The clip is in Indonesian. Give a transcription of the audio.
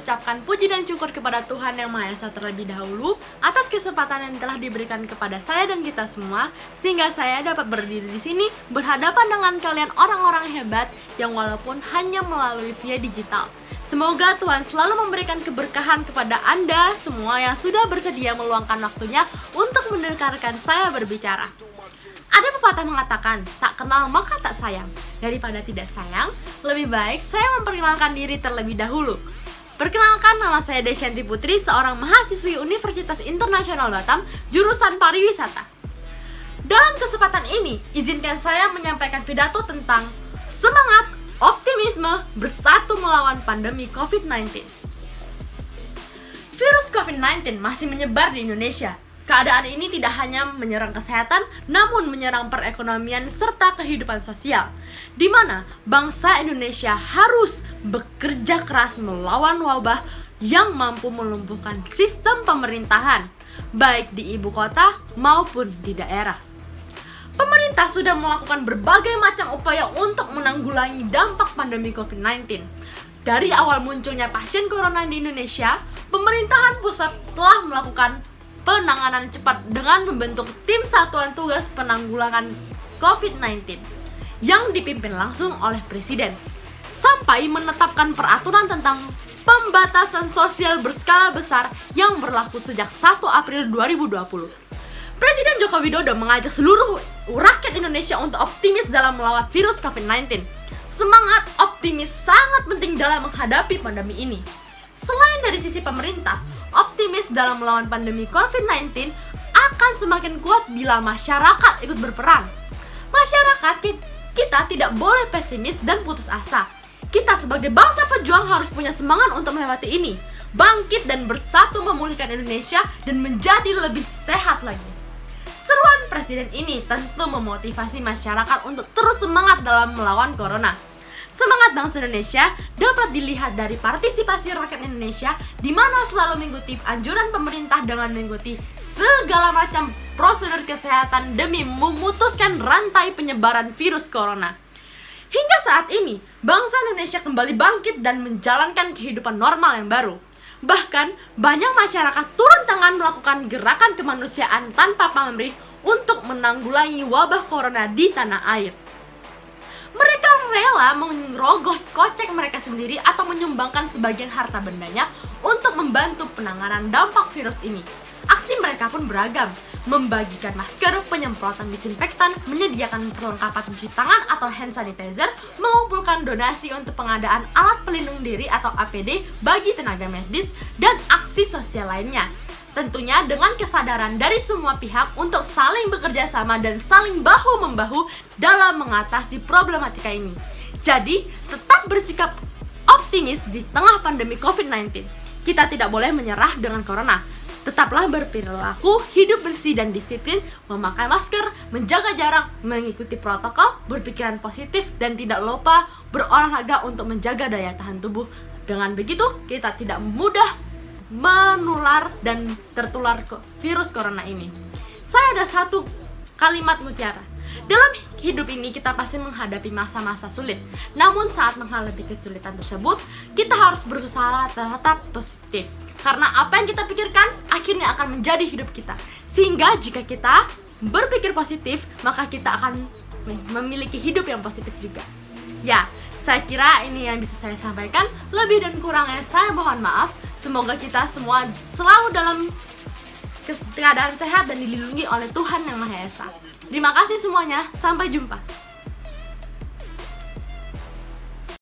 mengucapkan puji dan syukur kepada Tuhan Yang Maha Esa terlebih dahulu atas kesempatan yang telah diberikan kepada saya dan kita semua, sehingga saya dapat berdiri di sini berhadapan dengan kalian orang-orang hebat yang walaupun hanya melalui via digital. Semoga Tuhan selalu memberikan keberkahan kepada Anda semua yang sudah bersedia meluangkan waktunya untuk mendengarkan saya berbicara. Ada pepatah mengatakan, tak kenal maka tak sayang. Daripada tidak sayang, lebih baik saya memperkenalkan diri terlebih dahulu. Perkenalkan, nama saya Desyanti Putri, seorang mahasiswi Universitas Internasional Batam, jurusan pariwisata. Dalam kesempatan ini, izinkan saya menyampaikan pidato tentang semangat, optimisme, bersatu melawan pandemi COVID-19. Virus COVID-19 masih menyebar di Indonesia. Keadaan ini tidak hanya menyerang kesehatan, namun menyerang perekonomian serta kehidupan sosial, di mana bangsa Indonesia harus bekerja keras melawan wabah yang mampu melumpuhkan sistem pemerintahan, baik di ibu kota maupun di daerah. Pemerintah sudah melakukan berbagai macam upaya untuk menanggulangi dampak pandemi COVID-19. Dari awal munculnya pasien corona di Indonesia, pemerintahan pusat telah melakukan penanganan cepat dengan membentuk tim satuan tugas penanggulangan COVID-19 yang dipimpin langsung oleh Presiden, sampai menetapkan peraturan tentang pembatasan sosial berskala besar yang berlaku sejak 1 April 2020. Presiden Joko Widodo mengajak seluruh rakyat Indonesia untuk optimis dalam melawan virus COVID-19. Semangat optimis sangat penting dalam menghadapi pandemi ini. Selain dari sisi pemerintah, optimis dalam melawan pandemi COVID-19 akan semakin kuat bila masyarakat ikut berperan. Masyarakat kita tidak boleh pesimis dan putus asa. Kita sebagai bangsa pejuang harus punya semangat untuk melewati ini, bangkit dan bersatu memulihkan Indonesia dan menjadi lebih sehat lagi. Seruan Presiden ini tentu memotivasi masyarakat untuk terus semangat dalam melawan corona. Semangat bangsa Indonesia dapat dilihat dari partisipasi rakyat Indonesia, di mana selalu mengikuti anjuran pemerintah dengan mengikuti segala macam prosedur kesehatan demi memutuskan rantai penyebaran virus corona. Hingga saat ini, bangsa Indonesia kembali bangkit dan menjalankan kehidupan normal yang baru. Bahkan, banyak masyarakat turun tangan melakukan gerakan kemanusiaan tanpa pamrih untuk menanggulangi wabah corona di tanah air. Mereka rela merogoh kocek mereka sendiri atau menyumbangkan sebagian harta bendanya untuk membantu penanganan dampak virus ini. Aksi mereka pun beragam, membagikan masker, penyemprotan disinfektan, menyediakan perlengkapan cuci tangan atau hand sanitizer, mengumpulkan donasi untuk pengadaan alat pelindung diri atau APD bagi tenaga medis, dan aksi sosial lainnya. Tentunya dengan kesadaran dari semua pihak untuk saling bekerja sama dan saling bahu-membahu dalam mengatasi problematika ini. Jadi, tetap bersikap optimis di tengah pandemi COVID-19. Kita tidak boleh menyerah dengan corona. Tetaplah berperilaku hidup bersih dan disiplin, memakai masker, menjaga jarak, mengikuti protokol, berpikiran positif, dan tidak lupa berolahraga untuk menjaga daya tahan tubuh. Dengan begitu, kita tidak mudah menular dan tertular virus corona ini. Saya ada satu kalimat mutiara. Dalam hidup ini kita pasti menghadapi masa-masa sulit. Namun saat menghadapi kesulitan tersebut, kita harus berusaha tetap positif. Karena apa yang kita pikirkan akhirnya akan menjadi hidup kita. Sehingga jika kita berpikir positif, maka kita akan memiliki hidup yang positif juga. Ya, saya kira ini yang bisa saya sampaikan. Lebih dan kurangnya saya mohon maaf. Semoga kita semua selalu dalam keadaan sehat dan dilindungi oleh Tuhan Yang Maha Esa. Terima kasih semuanya, sampai jumpa.